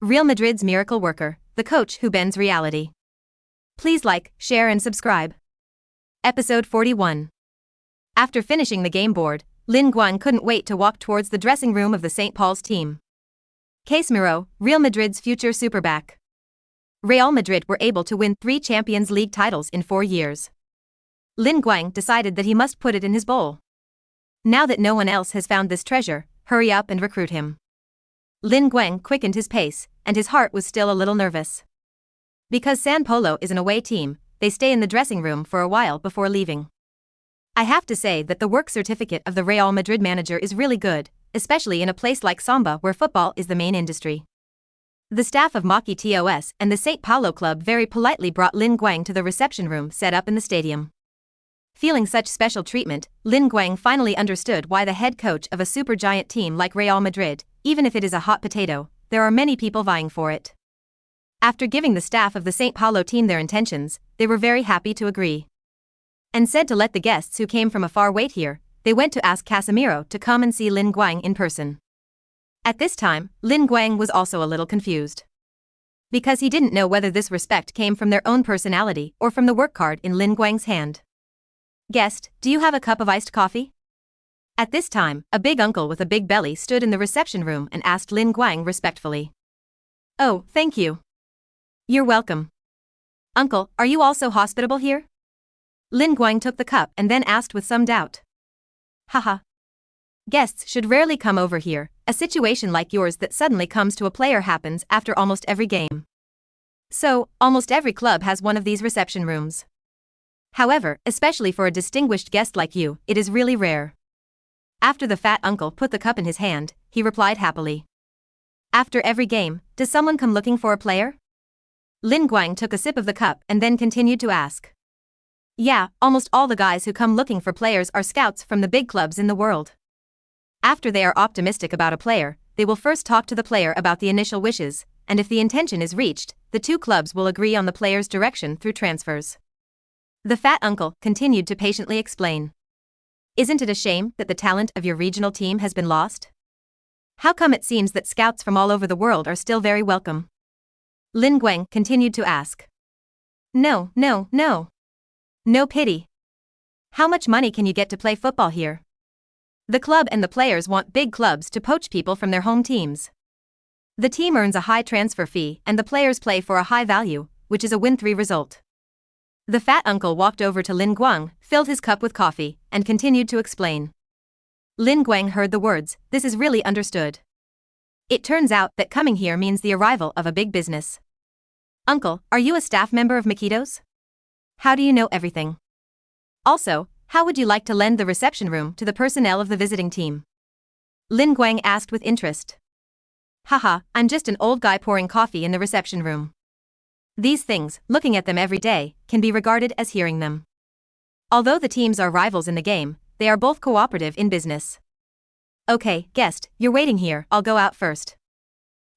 Real Madrid's miracle worker, the coach who bends reality. Please like, share and subscribe. Episode 41. After finishing the game board, Lin Guang couldn't wait to walk towards the dressing room of the St. Paul's team. Casemiro, Real Madrid's future superback. Real Madrid were able to win 3 Champions League titles in 4 years. Lin Guang decided that he must put it in his bowl. Now that no one else has found this treasure, hurry up and recruit him. Lin Guang quickened his pace, and his heart was still a little nervous. Because San Polo is an away team, they stay in the dressing room for a while before leaving. I have to say that the work certificate of the Real Madrid manager is really good, especially in a place like Samba where football is the main industry. The staff of Maki TOS and the St. Paulo club very politely brought Lin Guang to the reception room set up in the stadium. Feeling such special treatment, Lin Guang finally understood why the head coach of a supergiant team like Real Madrid, even if it is a hot potato, there are many people vying for it. After giving the staff of the St. Paulo team their intentions, they were very happy to agree. And said to let the guests who came from afar wait here. They went to ask Casemiro to come and see Lin Guang in person. At this time, Lin Guang was also a little confused. Because he didn't know whether this respect came from their own personality or from the work card in Lin Guang's hand. Guest, do you have a cup of iced coffee? At this time, a big uncle with a big belly stood in the reception room and asked Lin Guang respectfully. Oh, thank you. You're welcome. Uncle, are you also hospitable here? Lin Guang took the cup and then asked with some doubt. Haha. Guests should rarely come over here. A situation like yours that suddenly comes to a player happens after almost every game. So, almost every club has one of these reception rooms. However, especially for a distinguished guest like you, it is really rare. After the fat uncle put the cup in his hand, he replied happily. After every game, does someone come looking for a player? Lin Guang took a sip of the cup and then continued to ask. Yeah, almost all the guys who come looking for players are scouts from the big clubs in the world. After they are optimistic about a player, they will first talk to the player about the initial wishes, and if the intention is reached, the two clubs will agree on the player's direction through transfers. The fat uncle continued to patiently explain. Isn't it a shame that the talent of your regional team has been lost? How come it seems that scouts from all over the world are still very welcome? Lin Guang continued to ask. No. No pity. How much money can you get to play football here? The club and the players want big clubs to poach people from their home teams. The team earns a high transfer fee and the players play for a high value, which is a win-3 result. The fat uncle walked over to Lin Guang, filled his cup with coffee, and continued to explain. Lin Guang heard the words, this is really understood. It turns out that coming here means the arrival of a big business. Uncle, are you a staff member of Makitos? How do you know everything? Also, how would you like to lend the reception room to the personnel of the visiting team? Lin Guang asked with interest. Haha, I'm just an old guy pouring coffee in the reception room. These things, looking at them every day, can be regarded as hearing them. Although the teams are rivals in the game, they are both cooperative in business. Okay, guest, you're waiting here, I'll go out first.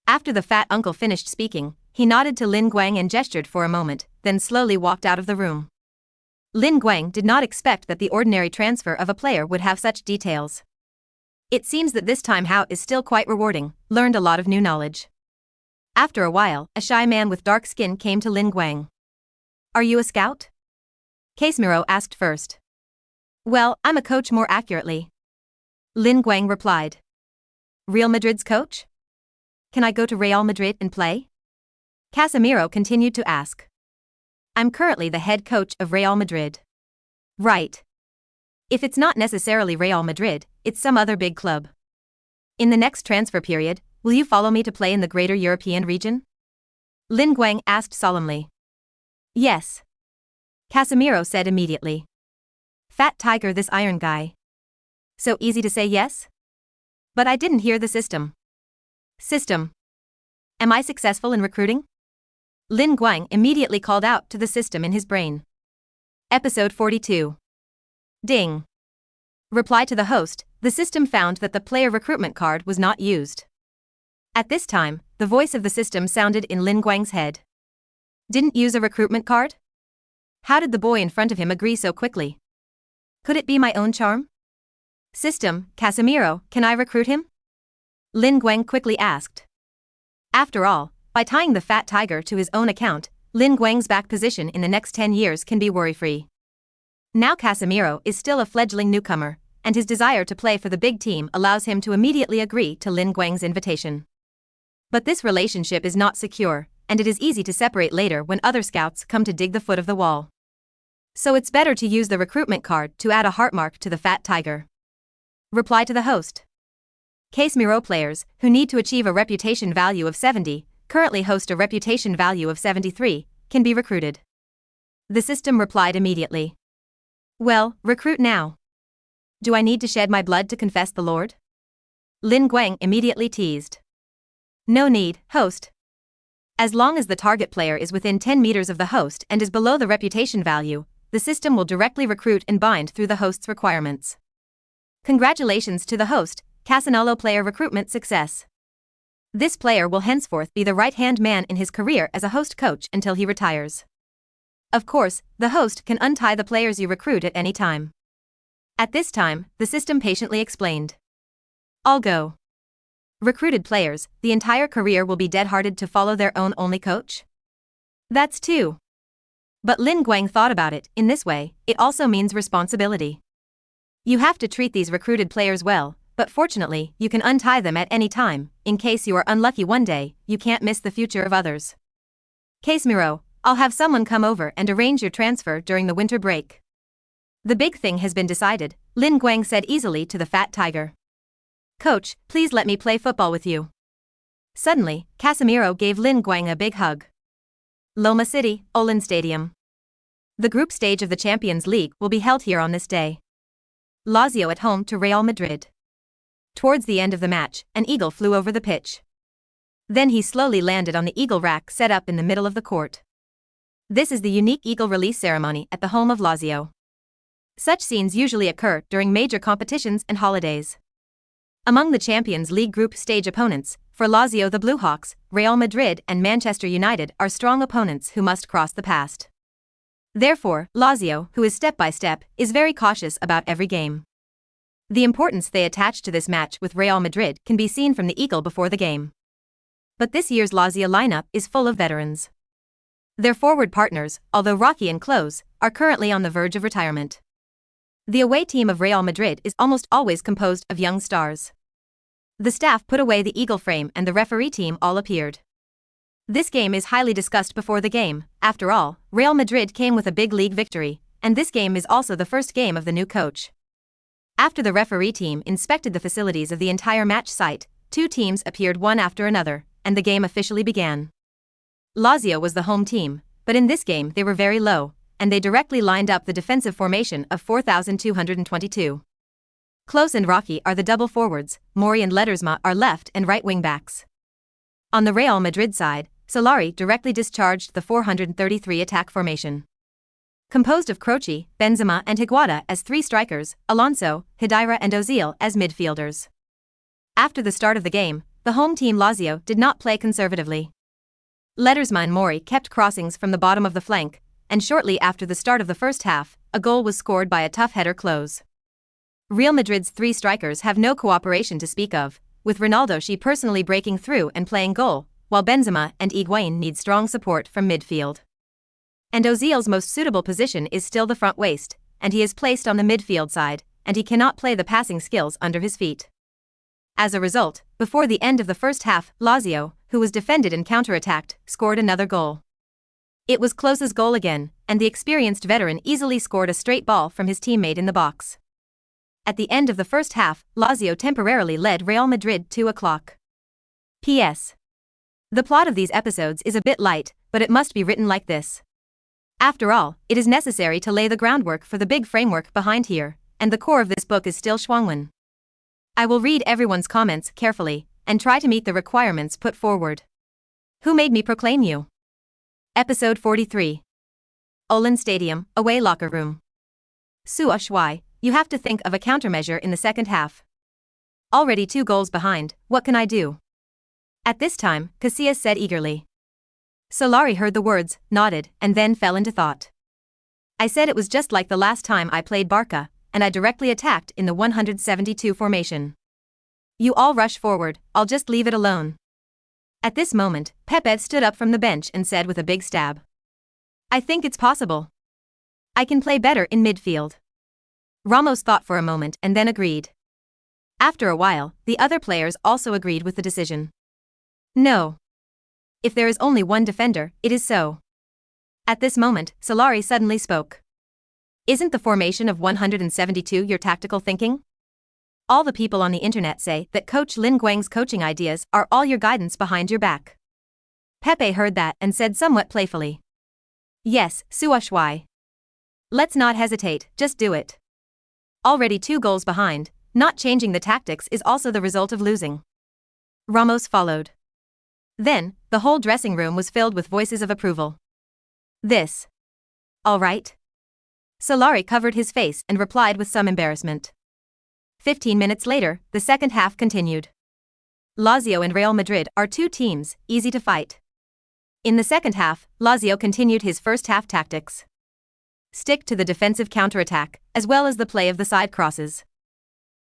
After the fat uncle finished speaking, he nodded to Lin Guang and gestured for a moment, then slowly walked out of the room. Lin Guang did not expect that the ordinary transfer of a player would have such details. It seems that this time Hao is still quite rewarding, learned a lot of new knowledge. After a while, a shy man with dark skin came to Lin Guang. Are you a scout? Casemiro asked first. Well, I'm a coach more accurately. Lin Guang replied. Real Madrid's coach? Can I go to Real Madrid and play? Casemiro continued to ask. I'm currently the head coach of Real Madrid. Right. If it's not necessarily Real Madrid, it's some other big club. In the next transfer period, will you follow me to play in the greater European region? Lin Guang asked solemnly. Yes. Casemiro said immediately. Fat tiger, this iron guy. So easy to say yes? But I didn't hear the system. System. Am I successful in recruiting? Lin Guang immediately called out to the system in his brain. Episode 42. Ding. Reply to the host, the system found that the player recruitment card was not used. At this time, the voice of the system sounded in Lin Guang's head. Didn't use a recruitment card? How did the boy in front of him agree so quickly? Could it be my own charm? System, Casemiro, can I recruit him? Lin Guang quickly asked. After all, By tying the fat tiger to his own account, Lin Guang's back position in the next 10 years can be worry-free. Now Casemiro is still a fledgling newcomer, and his desire to play for the big team allows him to immediately agree to Lin Guang's invitation. But this relationship is not secure, and it is easy to separate later when other scouts come to dig the foot of the wall. So it's better to use the recruitment card to add a heart mark to the fat tiger. Reply to the host. Casemiro players, who need to achieve a reputation value of 70, currently host a reputation value of 73, can be recruited. The system replied immediately. Well, recruit now. Do I need to shed my blood to confess the Lord? Lin Guang immediately teased. No need, host. As long as the target player is within 10 meters of the host and is below the reputation value, the system will directly recruit and bind through the host's requirements. Congratulations to the host, Casemiro player recruitment success. This player will henceforth be the right-hand man in his career as a host coach until he retires. Of course, the host can untie the players you recruit at any time. At this time, the system patiently explained. I'll go. Recruited players, the entire career will be dead-hearted to follow their own only coach? That's too. But Lin Guang thought about it, in this way, it also means responsibility. You have to treat these recruited players well, but fortunately, you can untie them at any time, in case you are unlucky one day, you can't miss the future of others. Casemiro, I'll have someone come over and arrange your transfer during the winter break. The big thing has been decided, Lin Guang said easily to the fat tiger. Coach, please let me play football with you. Suddenly, Casemiro gave Lin Guang a big hug. Loma City, Olin Stadium. The group stage of the Champions League will be held here on this day. Lazio at home to Real Madrid. Towards the end of the match, an eagle flew over the pitch. Then he slowly landed on the eagle rack set up in the middle of the court. This is the unique eagle release ceremony at the home of Lazio. Such scenes usually occur during major competitions and holidays. Among the Champions League group stage opponents, for Lazio the Blue Hawks, Real Madrid and Manchester United are strong opponents who must cross the past. Therefore, Lazio, who is step by step, is very cautious about every game. The importance they attach to this match with Real Madrid can be seen from the eagle before the game. But this year's Lazio lineup is full of veterans. Their forward partners, although rocky and close, are currently on the verge of retirement. The away team of Real Madrid is almost always composed of young stars. The staff put away the eagle frame and the referee team all appeared. This game is highly discussed before the game. After all, Real Madrid came with a big league victory, and this game is also the first game of the new coach. After the referee team inspected the facilities of the entire match site, two teams appeared one after another, and the game officially began. Lazio was the home team, but in this game they were very low, and they directly lined up the defensive formation of 4,222. Close and rocky are the double forwards, Mori and Leddersma are left and right wing-backs. On the Real Madrid side, Solari directly discharged the 433 attack formation. Composed of Croce, Benzema and Higuita as three strikers, Alonso, Hidira and Ozil as midfielders. After the start of the game, the home team Lazio did not play conservatively. Leddersma and Mori kept crossings from the bottom of the flank, and shortly after the start of the first half, a goal was scored by a tough header close. Real Madrid's three strikers have no cooperation to speak of, with Ronaldo personally breaking through and playing goal, while Benzema and Higuain need strong support from midfield. And Ozil's most suitable position is still the front waist, and he is placed on the midfield side, and he cannot play the passing skills under his feet. As a result, before the end of the first half, Lazio, who was defended and counter-attacked, scored another goal. It was Klose's goal again, and the experienced veteran easily scored a straight ball from his teammate in the box. At the end of the first half, Lazio temporarily led Real Madrid 2-0. P.S. The plot of these episodes is a bit light, but it must be written like this. After all, it is necessary to lay the groundwork for the big framework behind here, and the core of this book is still Shuangwen. I will read everyone's comments carefully, and try to meet the requirements put forward. Who made me proclaim you? Episode 43. Olin Stadium, away locker room. Suo Shui, you have to think of a countermeasure in the second half. Already 2 goals behind, what can I do? At this time, Casillas said eagerly. Solari heard the words, nodded, and then fell into thought. I said it was just like the last time I played Barca, and I directly attacked in the 172 formation. You all rush forward, I'll just leave it alone. At this moment, Pepe stood up from the bench and said with a big stab. I think it's possible. I can play better in midfield. Ramos thought for a moment and then agreed. After a while, the other players also agreed with the decision. No. If there is only one defender, it is so. At this moment, Solari suddenly spoke. Isn't the formation of 172 your tactical thinking? All the people on the internet say that Coach Lin Guang's coaching ideas are all your guidance behind your back. Pepe heard that and said somewhat playfully. Yes, Sua Shui. Let's not hesitate, just do it. Already 2 goals behind, not changing the tactics is also the result of losing. Ramos followed. Then, the whole dressing room was filled with voices of approval. This. All right? Solari covered his face and replied with some embarrassment. 15 minutes later, the second half continued. Lazio and Real Madrid are 2 teams, easy to fight. In the second half, Lazio continued his first half tactics. Stick to the defensive counterattack, as well as the play of the side crosses.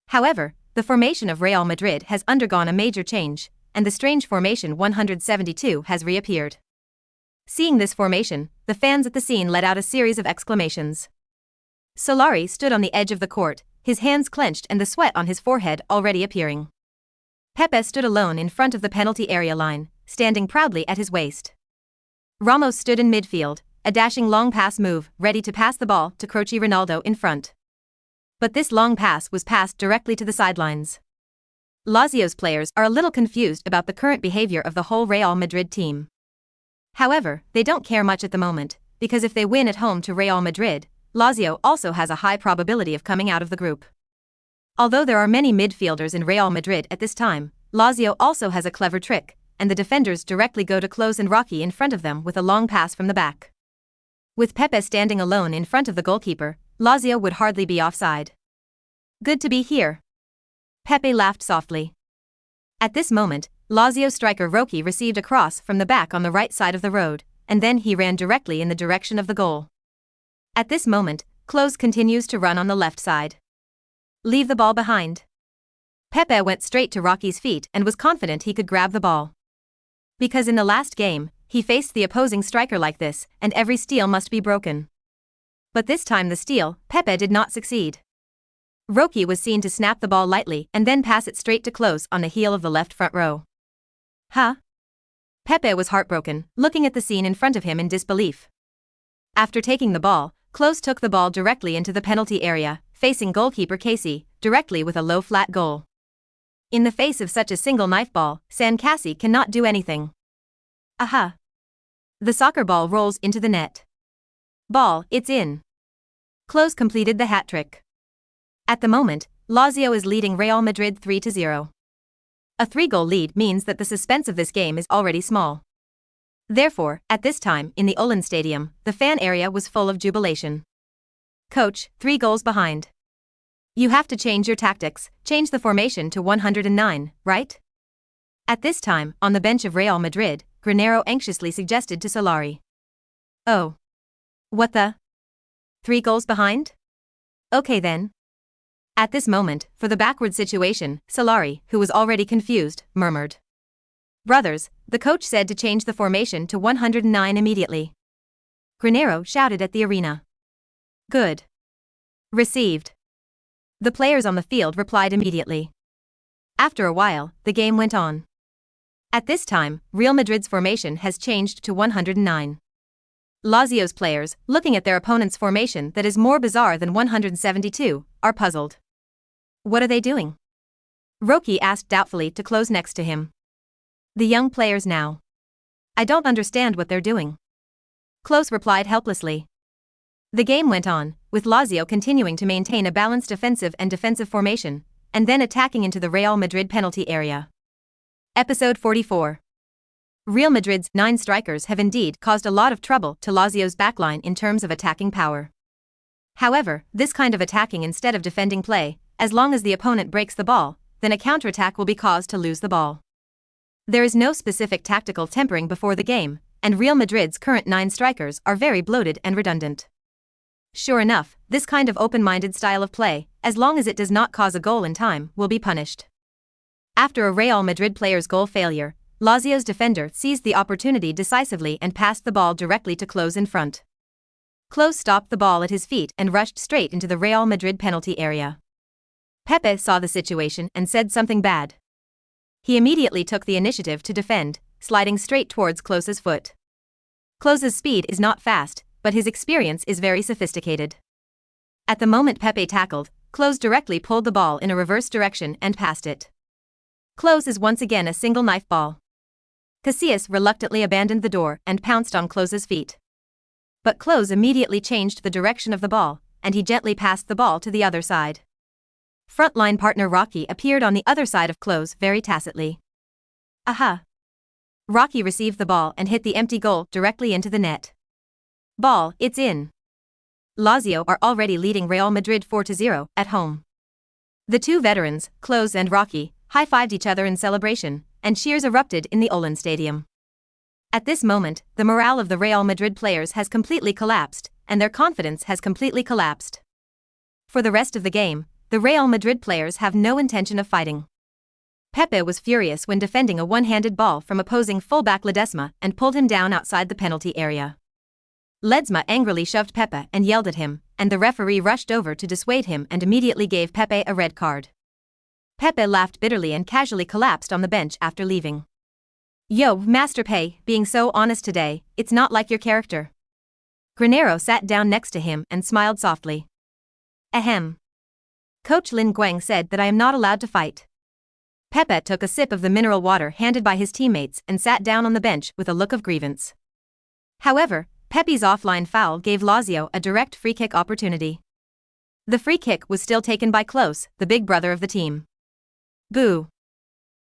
However, the formation of Real Madrid has undergone a major change, and the strange formation 172 has reappeared. Seeing this formation, the fans at the scene let out a series of exclamations. Solari stood on the edge of the court, his hands clenched and the sweat on his forehead already appearing. Pepe stood alone in front of the penalty area line, standing proudly at his waist. Ramos stood in midfield, a dashing long pass move, ready to pass the ball to Croce Ronaldo in front. But this long pass was passed directly to the sidelines. Lazio's players are a little confused about the current behavior of the whole Real Madrid team. However, they don't care much at the moment, because if they win at home to Real Madrid, Lazio also has a high probability of coming out of the group. Although there are many midfielders in Real Madrid at this time, Lazio also has a clever trick, and the defenders directly go to Klose and Rocky in front of them with a long pass from the back. With Pepe standing alone in front of the goalkeeper, Lazio would hardly be offside. Good to be here. Pepe laughed softly. At this moment, Lazio striker Rocky received a cross from the back on the right side of the road, and then he ran directly in the direction of the goal. At this moment, Klose continues to run on the left side. Leave the ball behind. Pepe went straight to Rocky's feet and was confident he could grab the ball. Because in the last game, he faced the opposing striker like this, and every steal must be broken. But this time the steal, Pepe did not succeed. Rocky was seen to snap the ball lightly and then pass it straight to Klose on the heel of the left front row. Huh? Pepe was heartbroken, looking at the scene in front of him in disbelief. After taking the ball, Klose took the ball directly into the penalty area, facing goalkeeper Casey, directly with a low flat goal. In the face of such a single knife ball, San Cassie cannot do anything. Aha! The soccer ball rolls into the net. Ball, it's in. Klose completed the hat trick. At the moment, Lazio is leading Real Madrid 3-0. A 3-goal lead means that the suspense of this game is already small. Therefore, at this time, in the Olin Stadium, the fan area was full of jubilation. Coach, 3 goals behind. You have to change your tactics, change the formation to 109, right? At this time, on the bench of Real Madrid, Granero anxiously suggested to Solari. Oh. What the? 3 goals behind? Okay then. At this moment, for the backward situation, Solari, who was already confused, murmured. Brothers, the coach said to change the formation to 109 immediately. Granero shouted at the arena. Good. Received. The players on the field replied immediately. After a while, the game went on. At this time, Real Madrid's formation has changed to 109. Lazio's players, looking at their opponent's formation that is more bizarre than 172, are puzzled. What are they doing? Rocky asked doubtfully to Klose next to him. The young players now. I don't understand what they're doing. Klose replied helplessly. The game went on, with Lazio continuing to maintain a balanced offensive and defensive formation, and then attacking into the Real Madrid penalty area. Episode 44. Real Madrid's 9 strikers have indeed caused a lot of trouble to Lazio's backline in terms of attacking power. However, this kind of attacking instead of defending play, as long as the opponent breaks the ball, then a counterattack will be caused to lose the ball. There is no specific tactical tempering before the game, and Real Madrid's current 9 strikers are very bloated and redundant. Sure enough, this kind of open-minded style of play, as long as it does not cause a goal in time, will be punished. After a Real Madrid player's goal failure, Lazio's defender seized the opportunity decisively and passed the ball directly to Klose in front. Klose stopped the ball at his feet and rushed straight into the Real Madrid penalty area. Pepe saw the situation and said something bad. He immediately took the initiative to defend, sliding straight towards Klose's foot. Klose's speed is not fast, but his experience is very sophisticated. At the moment Pepe tackled, Klose directly pulled the ball in a reverse direction and passed it. Klose is once again a single knife ball. Casillas reluctantly abandoned the door and pounced on Klose's feet. But Klose immediately changed the direction of the ball, and he gently passed the ball to the other side. Frontline partner Rocky appeared on the other side of Klose very tacitly. Aha! Rocky received the ball and hit the empty goal directly into the net. Ball, it's in. Lazio are already leading Real Madrid 4-0 at home. The two veterans, Klose and Rocky, high-fived each other in celebration, and cheers erupted in the Olan Stadium. At this moment, the morale of the Real Madrid players has completely collapsed, and their confidence has completely collapsed. For the rest of the game, the Real Madrid players have no intention of fighting. Pepe was furious when defending a one-handed ball from opposing fullback Ledesma and pulled him down outside the penalty area. Ledesma angrily shoved Pepe and yelled at him, and the referee rushed over to dissuade him and immediately gave Pepe a red card. Pepe laughed bitterly and casually collapsed on the bench after leaving. Yo, Master Pei, being so honest today, it's not like your character. Granero sat down next to him and smiled softly. Ahem. Coach Lin Guang said that I am not allowed to fight. Pepe took a sip of the mineral water handed by his teammates and sat down on the bench with a look of grievance. However, Pepe's offline foul gave Lazio a direct free kick opportunity. The free kick was still taken by Klose, the big brother of the team. Boo!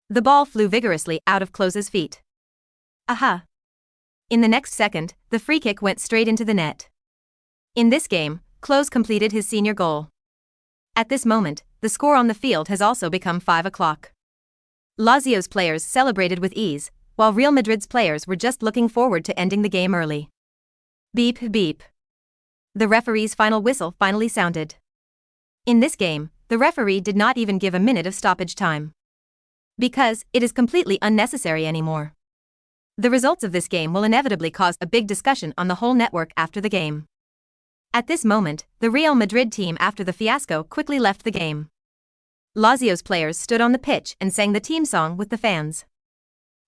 The ball flew vigorously out of Klose's feet. Aha! In the next second, the free kick went straight into the net. In this game, Klose completed his senior goal. At this moment, the score on the field has also become 5 o'clock. Lazio's players celebrated with ease, while Real Madrid's players were just looking forward to ending the game early. Beep beep. The referee's final whistle finally sounded. In this game, the referee did not even give a minute of stoppage time. Because it is completely unnecessary anymore. The results of this game will inevitably cause a big discussion on the whole network after the game. At this moment, the Real Madrid team after the fiasco quickly left the game. Lazio's players stood on the pitch and sang the team song with the fans.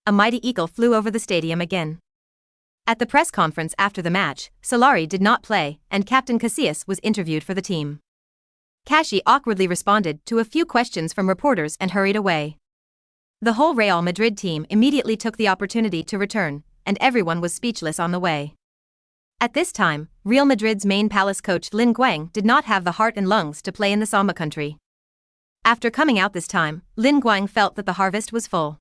A mighty eagle flew over the stadium again. At the press conference after the match, Solari did not play, and Captain Casillas was interviewed for the team. Kashi awkwardly responded to a few questions from reporters and hurried away. The whole Real Madrid team immediately took the opportunity to return, and everyone was speechless on the way. At this time, Real Madrid's main palace coach Lin Guang did not have the heart and lungs to play in the Samba country. After coming out this time, Lin Guang felt that the harvest was full.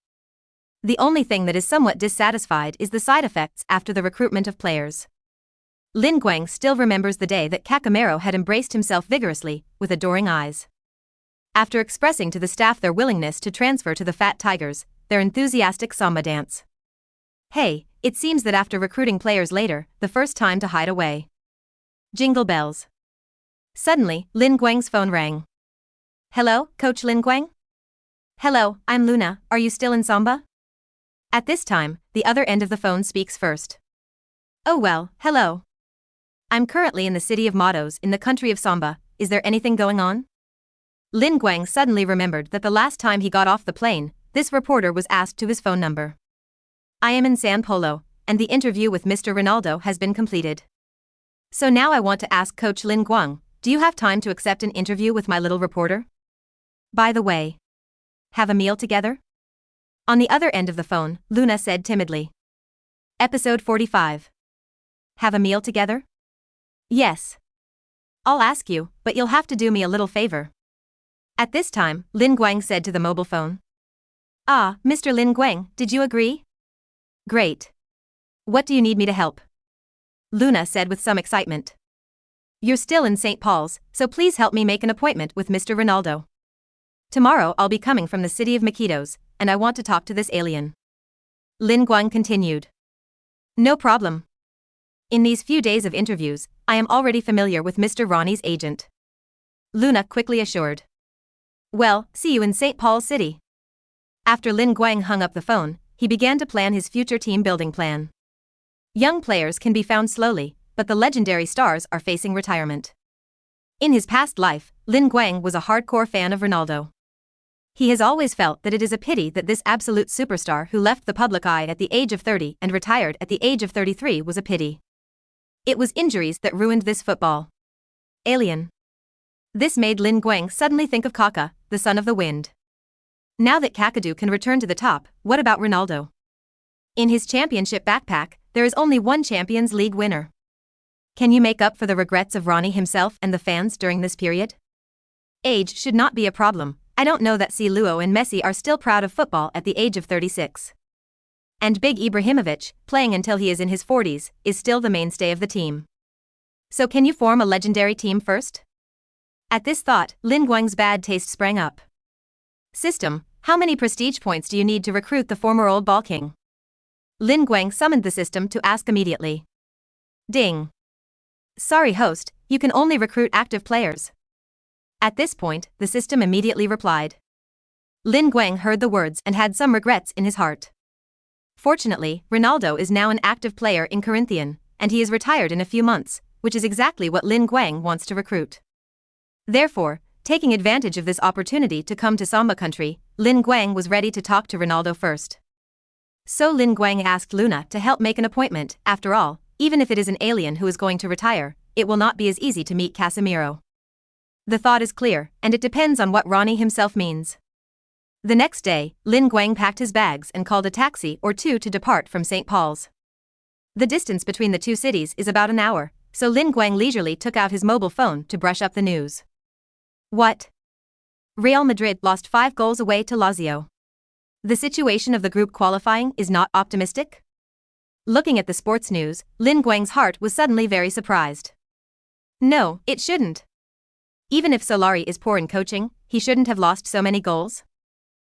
The only thing that is somewhat dissatisfied is the side effects after the recruitment of players. Lin Guang still remembers the day that Casemiro had embraced himself vigorously, with adoring eyes. After expressing to the staff their willingness to transfer to the Fat Tigers, their enthusiastic samba dance. Hey, it seems that after recruiting players later, the first time to hide away. Jingle bells. Suddenly, Lin Guang's phone rang. Hello, Coach Lin Guang? Hello, I'm Luna, are you still in Samba? At this time, the other end of the phone speaks first. Oh well, hello. I'm currently in the city of Mottos in the country of Samba, is there anything going on? Lin Guang suddenly remembered that the last time he got off the plane, this reporter was asked to his phone number. I am in San Polo, and the interview with Mr. Ronaldo has been completed. So now I want to ask Coach Lin Guang, do you have time to accept an interview with my little reporter? By the way, have a meal together? On the other end of the phone, Luna said timidly. Episode 45. Have a meal together? Yes. I'll ask you, but you'll have to do me a little favor. At this time, Lin Guang said to the mobile phone. Ah, Mr. Lin Guang, did you agree? Great. What do you need me to help? Luna said with some excitement. You're still in St. Paul's, so please help me make an appointment with Mr. Ronaldo. Tomorrow I'll be coming from the city of Maquitos, and I want to talk to this alien. Lin Guang continued. No problem. In these few days of interviews, I am already familiar with Mr. Ronnie's agent. Luna quickly assured. Well, see you in St. Paul's City. After Lin Guang hung up the phone, he began to plan his future team building plan. Young players can be found slowly, but the legendary stars are facing retirement. In his past life, Lin Guang was a hardcore fan of Ronaldo. He has always felt that it is a pity that this absolute superstar who left the public eye at the age of 30 and retired at the age of 33 was a pity. It was injuries that ruined this football alien. This made Lin Guang suddenly think of Kaka, the son of the wind. Now that Kakadu can return to the top, what about Ronaldo? In his championship backpack, there is only one Champions League winner. Can you make up for the regrets of Ronnie himself and the fans during this period? Age should not be a problem. I don't know that C. Luo and Messi are still proud of football at the age of 36. And Big Ibrahimovic, playing until he is in his 40s, is still the mainstay of the team. So can you form a legendary team first? At this thought, Lin Guang's bad taste sprang up. System, how many prestige points do you need to recruit the former old ball king? Lin Guang summoned the system to ask immediately. Ding. Sorry host, you can only recruit active players. At this point, the system immediately replied. Lin Guang heard the words and had some regrets in his heart. Fortunately, Ronaldo is now an active player in Corinthian, and he is retired in a few months, which is exactly what Lin Guang wants to recruit. Therefore, taking advantage of this opportunity to come to Samba country, Lin Guang was ready to talk to Ronaldo first. So Lin Guang asked Luna to help make an appointment. After all, even if it is an alien who is going to retire, it will not be as easy to meet Casemiro. The thought is clear, and it depends on what Ronnie himself means. The next day, Lin Guang packed his bags and called a taxi or two to depart from St. Paul's. The distance between the two cities is about an hour, so Lin Guang leisurely took out his mobile phone to brush up the news. What? Real Madrid lost 5 goals away to Lazio. The situation of the group qualifying is not optimistic? Looking at the sports news, Lin Guang's heart was suddenly very surprised. No, it shouldn't. Even if Solari is poor in coaching, he shouldn't have lost so many goals.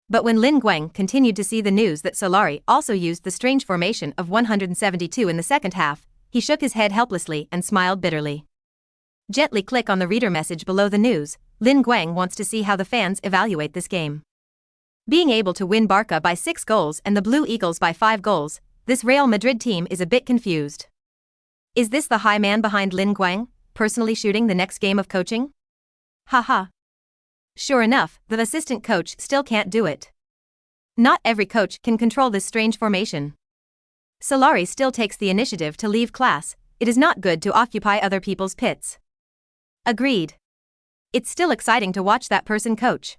But when Lin Guang continued to see the news that Solari also used the strange formation of 172 in the second half, he shook his head helplessly and smiled bitterly. Gently click on the reader message below the news. Lin Guang wants to see how the fans evaluate this game. Being able to win Barca by 6 goals and the Blue Eagles by 5 goals, this Real Madrid team is a bit confused. Is this the high man behind Lin Guang, personally shooting the next game of coaching? Haha. Sure enough, the assistant coach still can't do it. Not every coach can control this strange formation. Solari still takes the initiative to leave class. It is not good to occupy other people's pits. Agreed. It's still exciting to watch that person coach.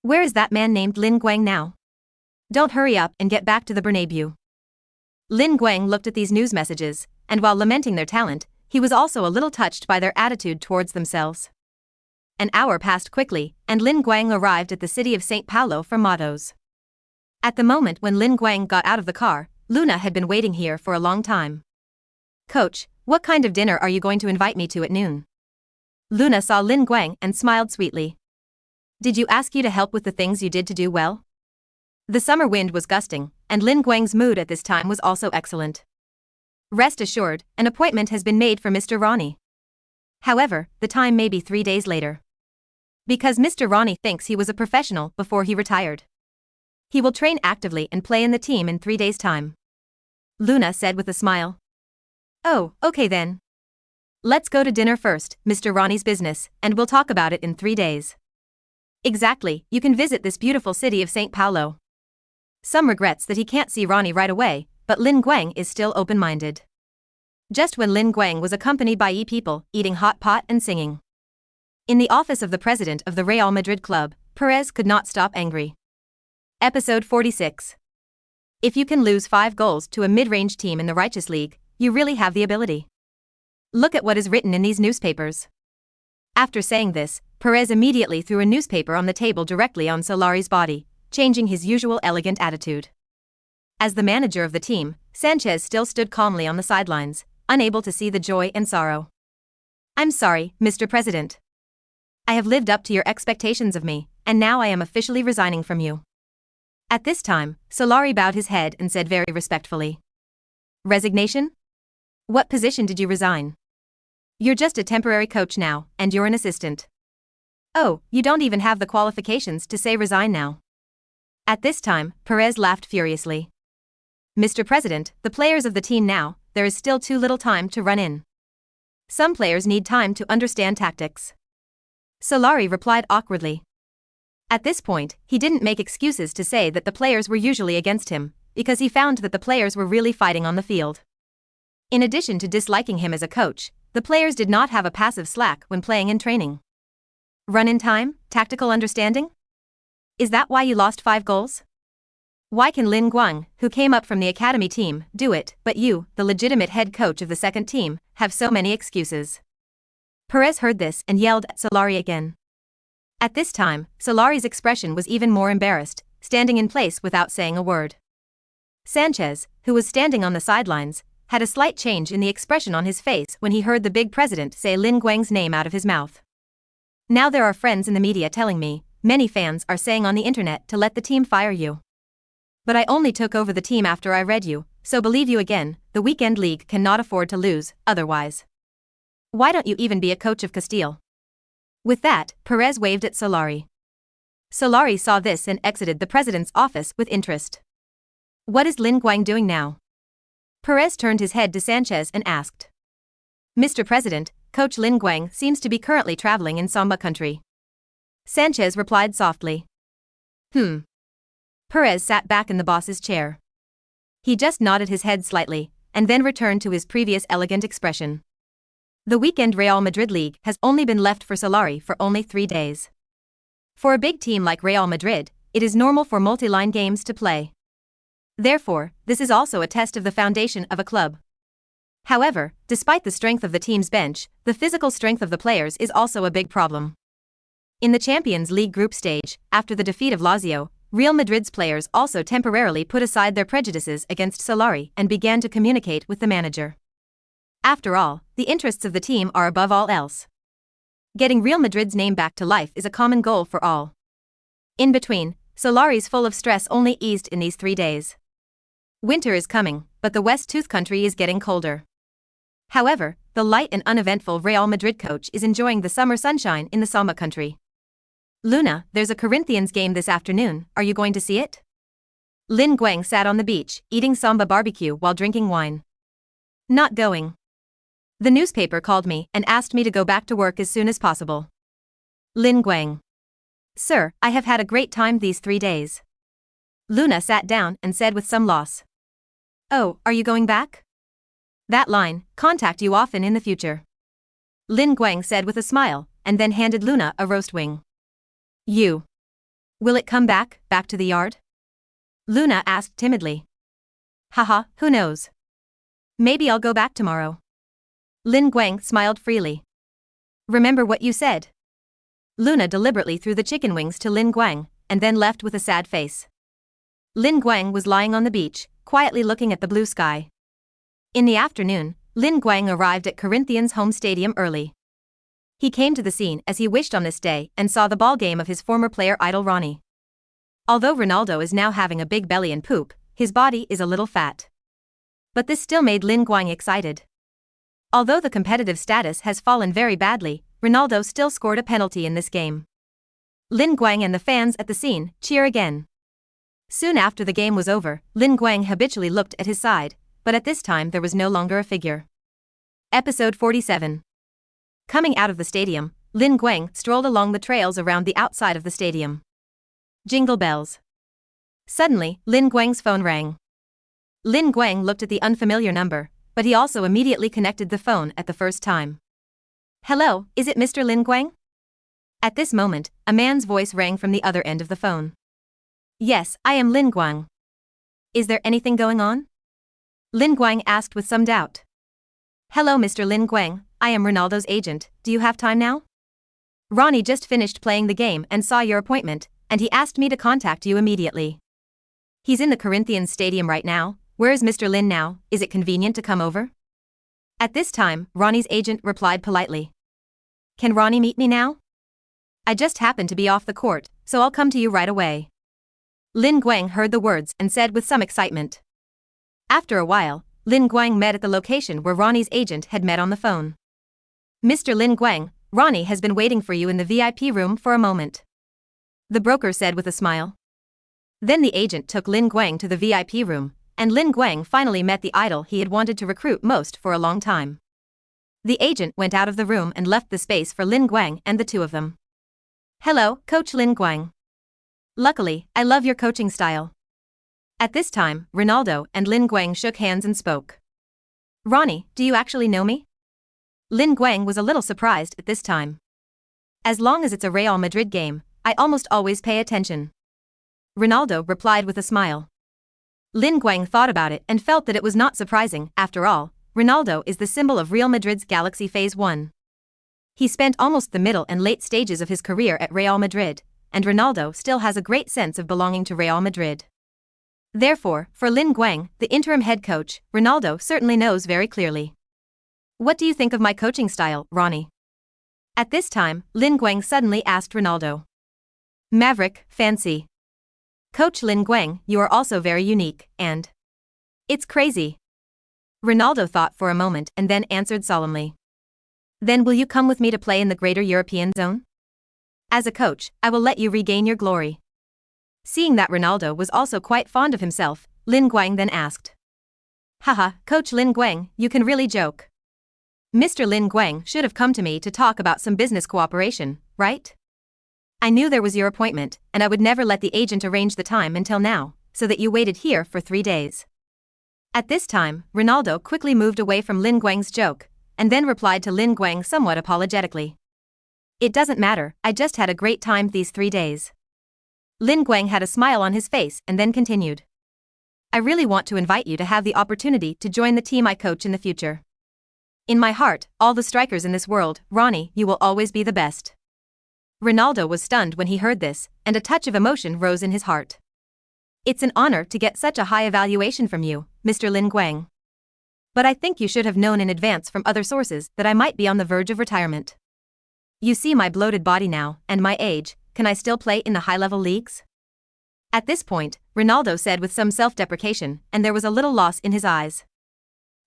Where is that man named Lin Guang now? Don't hurry up and get back to the Bernabeu. Lin Guang looked at these news messages, and while lamenting their talent, he was also a little touched by their attitude towards themselves. An hour passed quickly, and Lin Guang arrived at the city of St. Paulo for Mottos. At the moment when Lin Guang got out of the car, Luna had been waiting here for a long time. Coach, what kind of dinner are you going to invite me to at noon? Luna saw Lin Guang and smiled sweetly. Did you ask you to help with the things you did to do well? The summer wind was gusting, and Lin Guang's mood at this time was also excellent. Rest assured, an appointment has been made for Mr. Ronnie. However, the time may be 3 days later. Because Mr. Ronnie thinks he was a professional before he retired. He will train actively and play in the team in 3 days' time. Luna said with a smile. Oh, okay then. Let's go to dinner first, Mr. Ronnie's business, and we'll talk about it in 3 days. Exactly, you can visit this beautiful city of St. Paulo. Some regrets that he can't see Ronnie right away, but Lin Guang is still open-minded. Just when Lin Guang was accompanied by people, eating hot pot and singing. In the office of the president of the Real Madrid club, Perez could not stop angry. Episode 46. If you can lose 5 goals to a mid-range team in the Righteous League, you really have the ability. Look at what is written in these newspapers. After saying this, Perez immediately threw a newspaper on the table directly on Solari's body, changing his usual elegant attitude. As the manager of the team, Sanchez still stood calmly on the sidelines, unable to see the joy and sorrow. I'm sorry, Mr. President. I have lived up to your expectations of me, and now I am officially resigning from you. At this time, Solari bowed his head and said very respectfully. Resignation? What position did you resign? You're just a temporary coach now, and you're an assistant. Oh, you don't even have the qualifications to say resign now. At this time, Perez laughed furiously. Mr. President, the players of the team now, there is still too little time to run in. Some players need time to understand tactics. Solari replied awkwardly. At this point, he didn't make excuses to say that the players were usually against him, because he found that the players were really fighting on the field. In addition to disliking him as a coach, the players did not have a passive slack when playing in training. Run-in time, tactical understanding? Is that why you lost 5 goals? Why can Lin Guang, who came up from the academy team, do it, but you, the legitimate head coach of the second team, have so many excuses? Perez heard this and yelled at Solari again. At this time, Solari's expression was even more embarrassed, standing in place without saying a word. Sanchez, who was standing on the sidelines, had a slight change in the expression on his face when he heard the big president say Lin Guang's name out of his mouth. Now there are friends in the media telling me, many fans are saying on the internet to let the team fire you. But I only took over the team after I read you, so believe you again, the weekend league cannot afford to lose, otherwise. Why don't you even be a coach of Castile? With that, Perez waved at Solari. Solari saw this and exited the president's office with interest. What is Lin Guang doing now? Perez turned his head to Sanchez and asked. Mr. President, Coach Lin Guang seems to be currently traveling in Samba country. Sanchez replied softly. Perez sat back in the boss's chair. He just nodded his head slightly, and then returned to his previous elegant expression. The weekend Real Madrid league has only been left for Solari for only 3 days. For a big team like Real Madrid, it is normal for multi-line games to play. Therefore, this is also a test of the foundation of a club. However, despite the strength of the team's bench, the physical strength of the players is also a big problem. In the Champions League group stage, after the defeat of Lazio, Real Madrid's players also temporarily put aside their prejudices against Solari and began to communicate with the manager. After all, the interests of the team are above all else. Getting Real Madrid's name back to life is a common goal for all. In between, Solari's full of stress only eased in these 3 days. Winter is coming, but the West Tooth country is getting colder. However, the light and uneventful Real Madrid coach is enjoying the summer sunshine in the Samba country. Luna, there's a Corinthians game this afternoon, are you going to see it? Lin Guang sat on the beach, eating Samba barbecue while drinking wine. Not going. The newspaper called me and asked me to go back to work as soon as possible. Lin Guang. Sir, I have had a great time these 3 days. Luna sat down and said with some loss. Oh, are you going back? That line, contact you often in the future. Lin Guang said with a smile, and then handed Luna a roast wing. You. Will it come back to the yard? Luna asked timidly. Haha, who knows? Maybe I'll go back tomorrow. Lin Guang smiled freely. Remember what you said. Luna deliberately threw the chicken wings to Lin Guang, and then left with a sad face. Lin Guang was lying on the beach, quietly looking at the blue sky. In the afternoon, Lin Guang arrived at Corinthians' home stadium early. He came to the scene as he wished on this day and saw the ball game of his former player idol Ronnie. Although Ronaldo is now having a big belly and poop, his body is a little fat. But this still made Lin Guang excited. Although the competitive status has fallen very badly, Ronaldo still scored a penalty in this game. Lin Guang and the fans at the scene cheer again. Soon after the game was over, Lin Guang habitually looked at his side, but at this time there was no longer a figure. Episode 47. Coming out of the stadium, Lin Guang strolled along the trails around the outside of the stadium. Jingle bells. Suddenly, Lin Guang's phone rang. Lin Guang looked at the unfamiliar number, but he also immediately connected the phone at the first time. Hello, is it Mr. Lin Guang? At this moment, a man's voice rang from the other end of the phone. Yes, I am Lin Guang. Is there anything going on? Lin Guang asked with some doubt. Hello Mr. Lin Guang, I am Ronaldo's agent, do you have time now? Ronnie just finished playing the game and saw your appointment, and he asked me to contact you immediately. He's in the Corinthians stadium right now, where is Mr. Lin now, is it convenient to come over? At this time, Ronnie's agent replied politely. Can Ronnie meet me now? I just happened to be off the court, so I'll come to you right away. Lin Guang heard the words and said with some excitement. After a while, Lin Guang met at the location where Ronnie's agent had met on the phone. Mr. Lin Guang, Ronnie has been waiting for you in the VIP room for a moment. The broker said with a smile. Then the agent took Lin Guang to the VIP room, and Lin Guang finally met the idol he had wanted to recruit most for a long time. The agent went out of the room and left the space for Lin Guang and the two of them. "Hello, Coach Lin Guang. Luckily, I love your coaching style." At this time, Ronaldo and Lin Guang shook hands and spoke. "Ronnie, do you actually know me?" Lin Guang was a little surprised at this time. "As long as it's a Real Madrid game, I almost always pay attention." Ronaldo replied with a smile. Lin Guang thought about it and felt that it was not surprising. After all, Ronaldo is the symbol of Real Madrid's Galaxy Phase 1. He spent almost the middle and late stages of his career at Real Madrid, and Ronaldo still has a great sense of belonging to Real Madrid. Therefore, for Lin Guang, the interim head coach, Ronaldo certainly knows very clearly. "What do you think of my coaching style, Ronnie?" At this time, Lin Guang suddenly asked Ronaldo. "Maverick, fancy. Coach Lin Guang, you are also very unique, and it's crazy." Ronaldo thought for a moment and then answered solemnly. "Then will you come with me to play in the Greater European Zone? As a coach, I will let you regain your glory." Seeing that Ronaldo was also quite fond of himself, Lin Guang then asked. "Haha, Coach Lin Guang, you can really joke. Mr. Lin Guang should have come to me to talk about some business cooperation, right? I knew there was your appointment, and I would never let the agent arrange the time until now, so that you waited here for 3 days." At this time, Ronaldo quickly moved away from Lin Guang's joke, and then replied to Lin Guang somewhat apologetically. "It doesn't matter, I just had a great time these 3 days." Lin Guang had a smile on his face and then continued. "I really want to invite you to have the opportunity to join the team I coach in the future. In my heart, all the strikers in this world, Ronnie, you will always be the best." Ronaldo was stunned when he heard this, and a touch of emotion rose in his heart. "It's an honor to get such a high evaluation from you, Mr. Lin Guang. But I think you should have known in advance from other sources that I might be on the verge of retirement. You see my bloated body now, and my age, can I still play in the high-level leagues?" At this point, Ronaldo said with some self-deprecation, and there was a little loss in his eyes.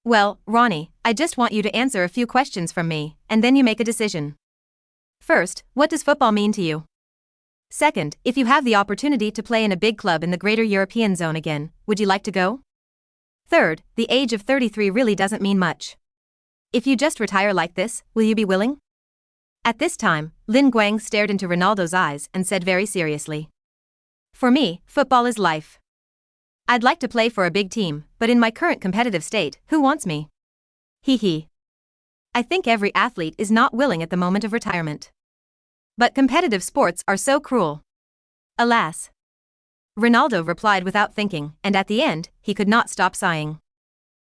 "Well, Ronnie, I just want you to answer a few questions from me, and then you make a decision. First, what does football mean to you? Second, if you have the opportunity to play in a big club in the Greater European Zone again, would you like to go? Third, the age of 33 really doesn't mean much. If you just retire like this, will you be willing?" At this time, Lin Guang stared into Ronaldo's eyes and said very seriously. "For me, football is life. I'd like to play for a big team, but in my current competitive state, who wants me? Hee hee. I think every athlete is not willing at the moment of retirement. But competitive sports are so cruel. Alas." Ronaldo replied without thinking, and at the end, he could not stop sighing.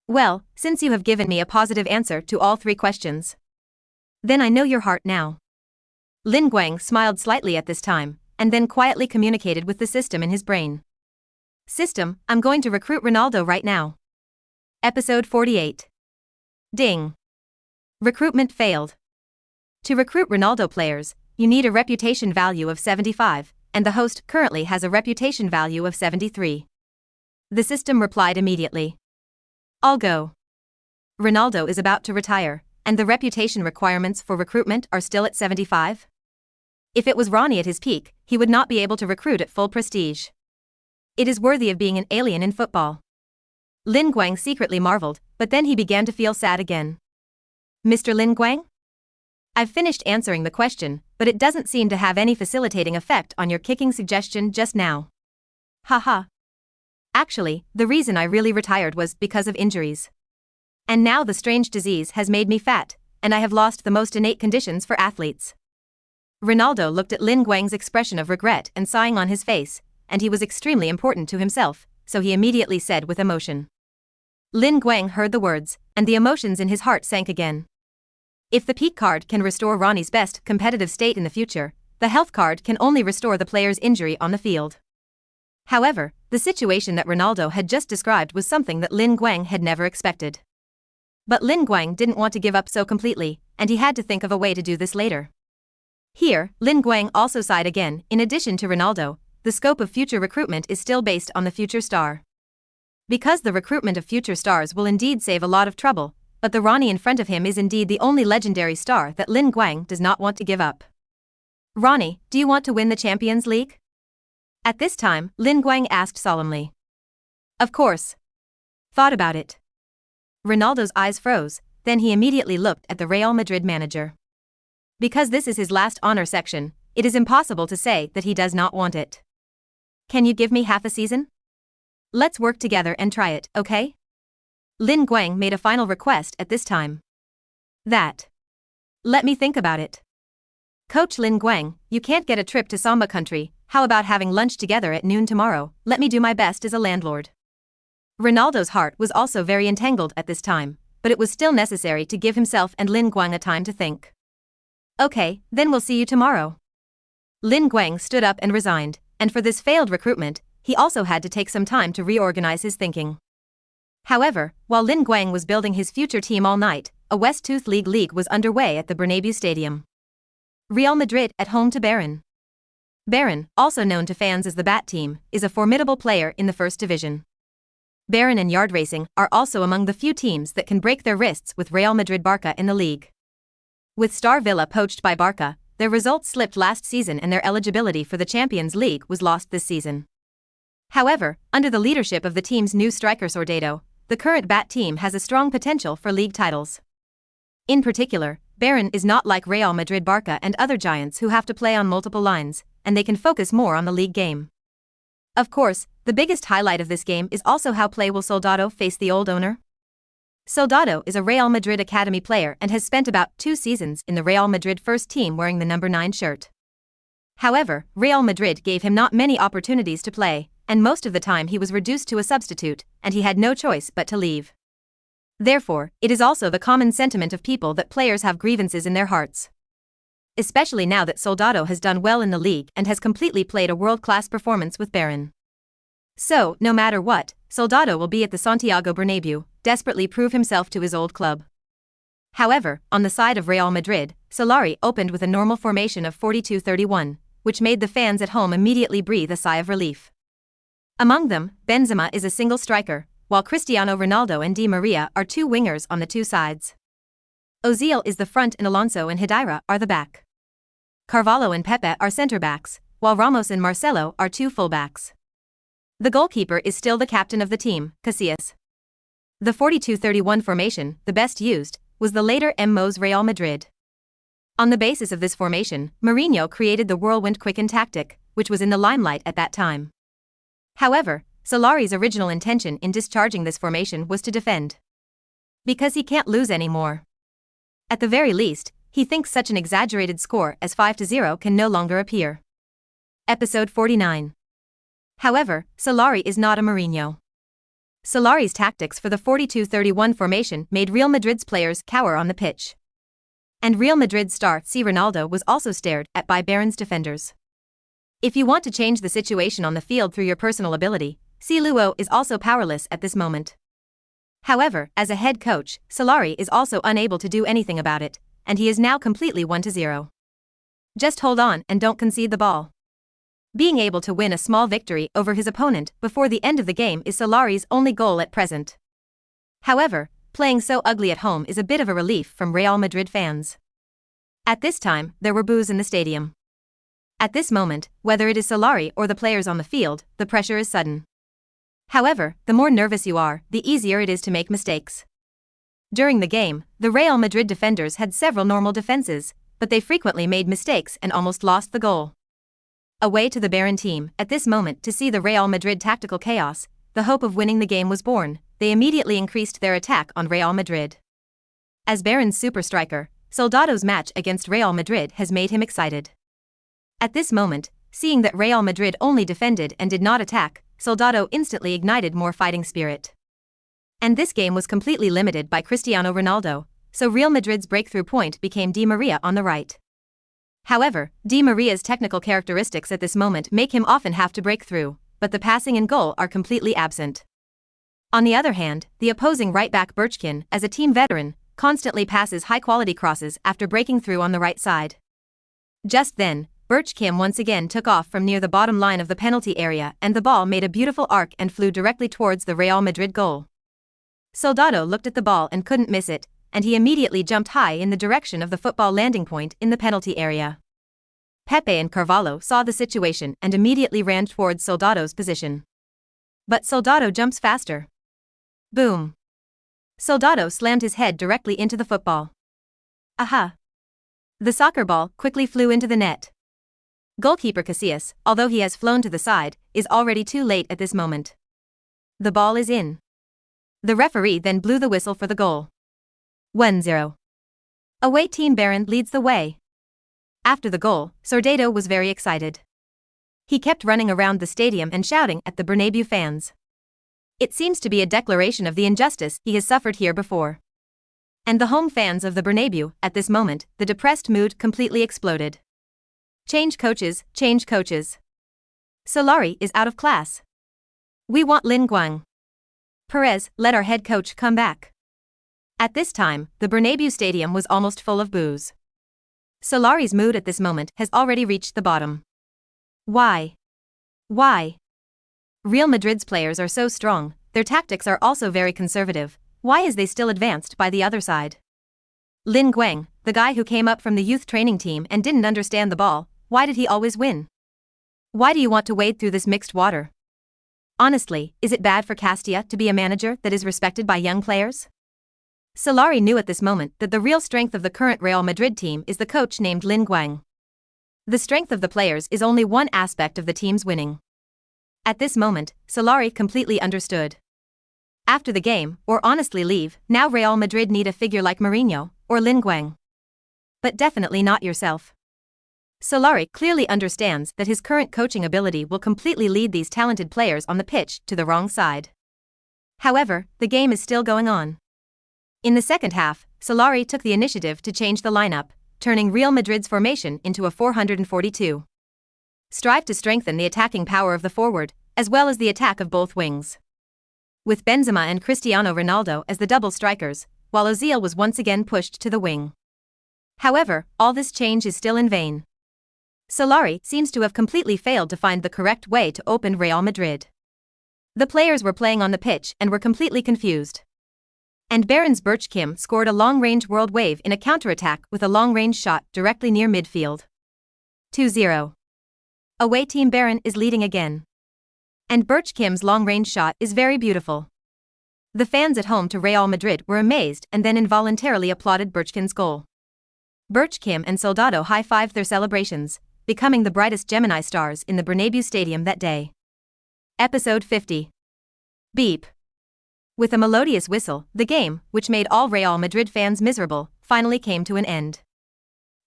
"Well, since you have given me a positive answer to all 3 questions, then I know your heart now." Lin Guang smiled slightly at this time, and then quietly communicated with the system in his brain. "System, I'm going to recruit Ronaldo right now." Episode 48. Ding. Recruitment failed. To recruit Ronaldo players, you need a reputation value of 75, and the host currently has a reputation value of 73. The system replied immediately. "I'll go. Ronaldo is about to retire, and the reputation requirements for recruitment are still at 75? If it was Ronnie at his peak, he would not be able to recruit at full prestige. It is worthy of being an alien in football." Lin Guang secretly marveled, but then he began to feel sad again. "Mr. Lin Guang? I've finished answering the question, but it doesn't seem to have any facilitating effect on your kicking suggestion just now. Haha. Actually, the reason I really retired was because of injuries. And now the strange disease has made me fat, and I have lost the most innate conditions for athletes." Ronaldo looked at Lin Guang's expression of regret and sighing on his face, and he was extremely important to himself, so he immediately said with emotion. Lin Guang heard the words, and the emotions in his heart sank again. If the peak card can restore Ronnie's best competitive state in the future, the health card can only restore the player's injury on the field. However, the situation that Ronaldo had just described was something that Lin Guang had never expected. But Lin Guang didn't want to give up so completely, and he had to think of a way to do this later. Here, Lin Guang also sighed again. In addition to Ronaldo, the scope of future recruitment is still based on the future star. Because the recruitment of future stars will indeed save a lot of trouble, but the Ronnie in front of him is indeed the only legendary star that Lin Guang does not want to give up. "Ronnie, do you want to win the Champions League?" At this time, Lin Guang asked solemnly. Of course. Thought about it. Ronaldo's eyes froze, then he immediately looked at the Real Madrid manager. Because this is his last honor section, it is impossible to say that he does not want it. Can you give me half a season? Let's work together and try it, okay? Lin Guang made a final request at this time. Let me think about it. Coach Lin Guang, you can't get a trip to Samba country, how about having lunch together at noon tomorrow? Let me do my best as a landlord. Ronaldo's heart was also very entangled at this time, but it was still necessary to give himself and Lin Guang a time to think. Okay, then we'll see you tomorrow. Lin Guang stood up and resigned, and for this failed recruitment, he also had to take some time to reorganize his thinking. However, while Lin Guang was building his future team all night, a West Tooth League was underway at the Bernabeu Stadium. Real Madrid at home to Bayern. Bayern, also known to fans as the Bat Team, is a formidable player in the first division. Bayern and Yard Racing are also among the few teams that can break their wrists with Real Madrid Barca in the league. With Star Villa poached by Barca, their results slipped last season and their eligibility for the Champions League was lost this season. However, under the leadership of the team's new striker Soldado, the current Bat Team has a strong potential for league titles. In particular, Bayern is not like Real Madrid Barca and other giants who have to play on multiple lines, and they can focus more on the league game. Of course, the biggest highlight of this game is also how will Soldado face the old owner? Soldado is a Real Madrid academy player and has spent about 2 seasons in the Real Madrid first team wearing the number 9 shirt. However, Real Madrid gave him not many opportunities to play, and most of the time he was reduced to a substitute, and he had no choice but to leave. Therefore, it is also the common sentiment of people that players have grievances in their hearts. Especially now that Soldado has done well in the league and has completely played a world-class performance with Bayern. So, no matter what, Soldado will be at the Santiago Bernabeu, desperately prove himself to his old club. However, on the side of Real Madrid, Solari opened with a normal formation of 42-31, which made the fans at home immediately breathe a sigh of relief. Among them, Benzema is a single striker, while Cristiano Ronaldo and Di Maria are 2 wingers on the 2 sides. Ozil is the front and Alonso and Hidira are the back. Carvalho and Pepe are center-backs, while Ramos and Marcelo are 2 full-backs. The goalkeeper is still the captain of the team, Casillas. The 42-31 formation, the best used, was the later Mo's Real Madrid. On the basis of this formation, Mourinho created the whirlwind quicken tactic, which was in the limelight at that time. However, Solari's original intention in discharging this formation was to defend. Because he can't lose anymore. At the very least, he thinks such an exaggerated score as 5-0 can no longer appear. Episode 49. However, Solari is not a Mourinho. Solari's tactics for the 42-31 formation made Real Madrid's players cower on the pitch. And Real Madrid star C. Ronaldo was also stared at by Bayern's defenders. If you want to change the situation on the field through your personal ability, C. Luo is also powerless at this moment. However, as a head coach, Solari is also unable to do anything about it, and he is now completely 1-0. Just hold on and don't concede the ball. Being able to win a small victory over his opponent before the end of the game is Solari's only goal at present. However, playing so ugly at home is a bit of a relief from Real Madrid fans. At this time, there were boos in the stadium. At this moment, whether it is Solari or the players on the field, the pressure is sudden. However, the more nervous you are, the easier it is to make mistakes. During the game, the Real Madrid defenders had several normal defenses, but they frequently made mistakes and almost lost the goal. Away to the Bayern team, at this moment to see the Real Madrid tactical chaos, the hope of winning the game was born. They immediately increased their attack on Real Madrid. As Bayern's super striker, Soldado's match against Real Madrid has made him excited. At this moment, seeing that Real Madrid only defended and did not attack, Soldado instantly ignited more fighting spirit. And this game was completely limited by Cristiano Ronaldo, so Real Madrid's breakthrough point became Di Maria on the right. However, Di Maria's technical characteristics at this moment make him often have to break through, but the passing and goal are completely absent. On the other hand, the opposing right-back Berchkin, as a team veteran, constantly passes high-quality crosses after breaking through on the right side. Just then, Berchkin once again took off from near the bottom line of the penalty area and the ball made a beautiful arc and flew directly towards the Real Madrid goal. Soldado looked at the ball and couldn't miss it, and he immediately jumped high in the direction of the football landing point in the penalty area. Pepe and Carvalho saw the situation and immediately ran towards Soldado's position. But Soldado jumps faster. Boom. Soldado slammed his head directly into the football. Aha! The soccer ball quickly flew into the net. Goalkeeper Casillas, although he has flown to the side, is already too late at this moment. The ball is in. The referee then blew the whistle for the goal. 1-0. Away team Barron leads the way. After the goal, Soldado was very excited. He kept running around the stadium and shouting at the Bernabeu fans. It seems to be a declaration of the injustice he has suffered here before. And the home fans of the Bernabeu, at this moment, the depressed mood completely exploded. Change coaches, change coaches. Solari is out of class. We want Lin Guang. Perez, let our head coach come back. At this time, the Bernabeu stadium was almost full of boos. Solari's mood at this moment has already reached the bottom. Why? Why? Real Madrid's players are so strong, their tactics are also very conservative. Why is they still advanced by the other side? Lin Guang, the guy who came up from the youth training team and didn't understand the ball, why did he always win? Why do you want to wade through this mixed water? Honestly, is it bad for Castilla to be a manager that is respected by young players? Solari knew at this moment that the real strength of the current Real Madrid team is the coach named Lin Guang. The strength of the players is only one aspect of the team's winning. At this moment, Solari completely understood. After the game, or honestly leave, now Real Madrid need a figure like Mourinho, or Lin Guang. But definitely not yourself. Solari clearly understands that his current coaching ability will completely lead these talented players on the pitch to the wrong side. However, the game is still going on. In the second half, Solari took the initiative to change the lineup, turning Real Madrid's formation into a 442. Strive to strengthen the attacking power of the forward, as well as the attack of both wings. With Benzema and Cristiano Ronaldo as the double strikers, while Ozil was once again pushed to the wing. However, all this change is still in vain. Solari seems to have completely failed to find the correct way to open Real Madrid. The players were playing on the pitch and were completely confused. And Baron's Birch Kim scored a long-range world wave in a counterattack with a long-range shot directly near midfield. 2-0. Away team Baron is leading again. And Birch Kim's long-range shot is very beautiful. The fans at home to Real Madrid were amazed and then involuntarily applauded Birch Kim's goal. Birch Kim and Soldado high-fived their celebrations, becoming the brightest Gemini stars in the Bernabeu Stadium that day. Episode 50. Beep. With a melodious whistle, the game, which made all Real Madrid fans miserable, finally came to an end.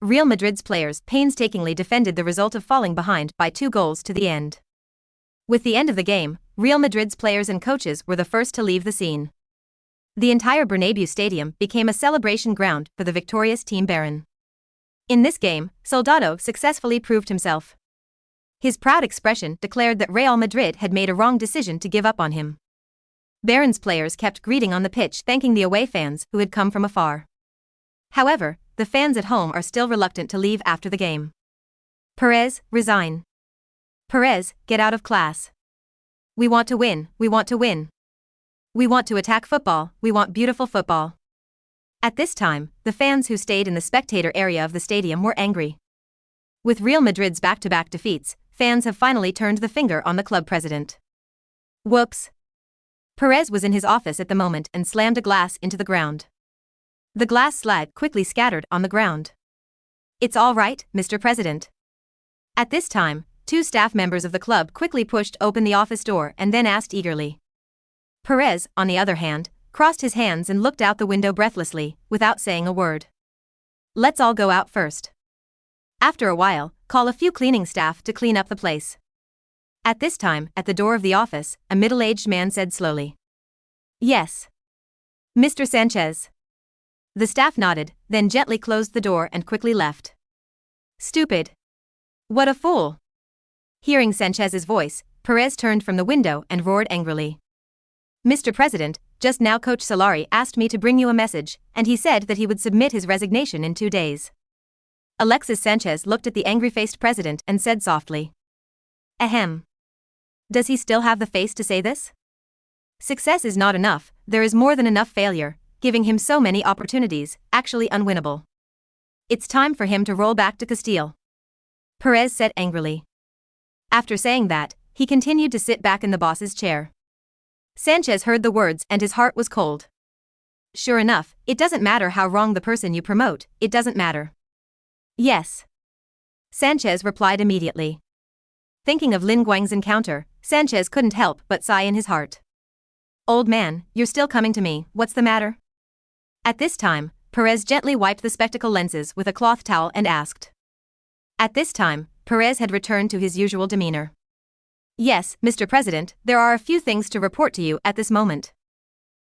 Real Madrid's players painstakingly defended the result of falling behind by 2 goals to the end. With the end of the game, Real Madrid's players and coaches were the first to leave the scene. The entire Bernabeu Stadium became a celebration ground for the victorious Team Baron. In this game, Soldado successfully proved himself. His proud expression declared that Real Madrid had made a wrong decision to give up on him. Baron's players kept greeting on the pitch, thanking the away fans who had come from afar. However, the fans at home are still reluctant to leave after the game. Perez, resign. Perez, get out of class. We want to win, we want to win. We want to attack football, we want beautiful football. At this time, the fans who stayed in the spectator area of the stadium were angry. With Real Madrid's back-to-back defeats, fans have finally turned the finger on the club president. Whoops. Perez was in his office at the moment and slammed a glass into the ground. The glass slag quickly scattered on the ground. It's all right, Mr. President. At this time, 2 staff members of the club quickly pushed open the office door and then asked eagerly. Perez, on the other hand, crossed his hands and looked out the window breathlessly, without saying a word. Let's all go out first. After a while, call a few cleaning staff to clean up the place. At this time, at the door of the office, a middle-aged man said slowly. Yes. Mr. Sanchez. The staff nodded, then gently closed the door and quickly left. Stupid. What a fool. Hearing Sanchez's voice, Perez turned from the window and roared angrily. Mr. President, just now Coach Solari asked me to bring you a message, and he said that he would submit his resignation in 2 days. Alexis Sanchez looked at the angry-faced president and said softly. Ahem. Does he still have the face to say this? Success is not enough, there is more than enough failure, giving him so many opportunities, actually unwinnable. It's time for him to roll back to Castile. Perez said angrily. After saying that, he continued to sit back in the boss's chair. Sanchez heard the words and his heart was cold. Sure enough, it doesn't matter how wrong the person you promote, it doesn't matter. Yes. Sanchez replied immediately. Thinking of Lin Guang's encounter, Sanchez couldn't help but sigh in his heart. Old man, you're still coming to me, what's the matter? At this time, Perez gently wiped the spectacle lenses with a cloth towel and asked. At this time, Perez had returned to his usual demeanor. Yes, Mr. President, there are a few things to report to you at this moment.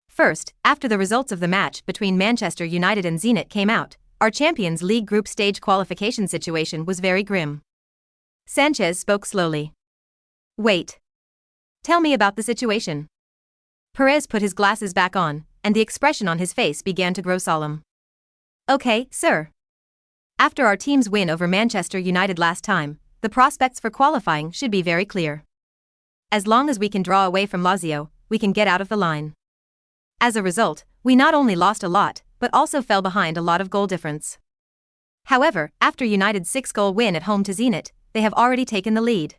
First, after the results of the match between Manchester United and Zenit came out, our Champions League group stage qualification situation was very grim. Sanchez spoke slowly. Wait. Tell me about the situation. Perez put his glasses back on, and the expression on his face began to grow solemn. Okay, sir. After our team's win over Manchester United last time, the prospects for qualifying should be very clear. As long as we can draw away from Lazio, we can get out of the line. As a result, we not only lost a lot, but also fell behind a lot of goal difference. However, after United's 6-goal win at home to Zenit, they have already taken the lead.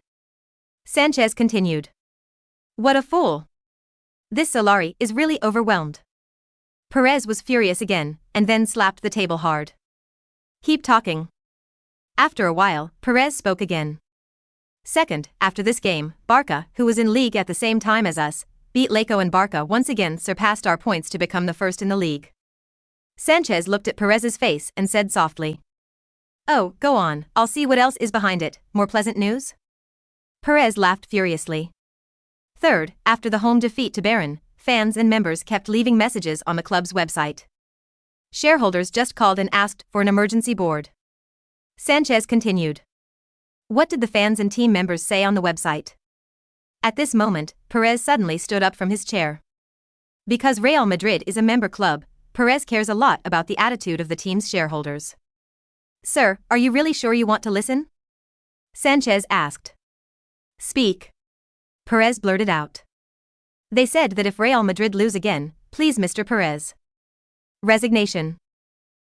Sanchez continued. What a fool! This Solari is really overwhelmed. Perez was furious again, and then slapped the table hard. Keep talking. After a while, Perez spoke again. Second, after this game, Barca, who was in league at the same time as us, beat Lecco and Barca once again surpassed our points to become the first in the league. Sanchez looked at Perez's face and said softly. Oh, go on, I'll see what else is behind it, more pleasant news? Perez laughed furiously. Third, after the home defeat to Bayern, fans and members kept leaving messages on the club's website. Shareholders just called and asked for an emergency board. Sanchez continued. What did the fans and team members say on the website? At this moment, Perez suddenly stood up from his chair. Because Real Madrid is a member club, Perez cares a lot about the attitude of the team's shareholders. Sir, are you really sure you want to listen? Sanchez asked. Speak. Perez blurted out. They said that if Real Madrid lose again, please Mr. Perez. Resignation.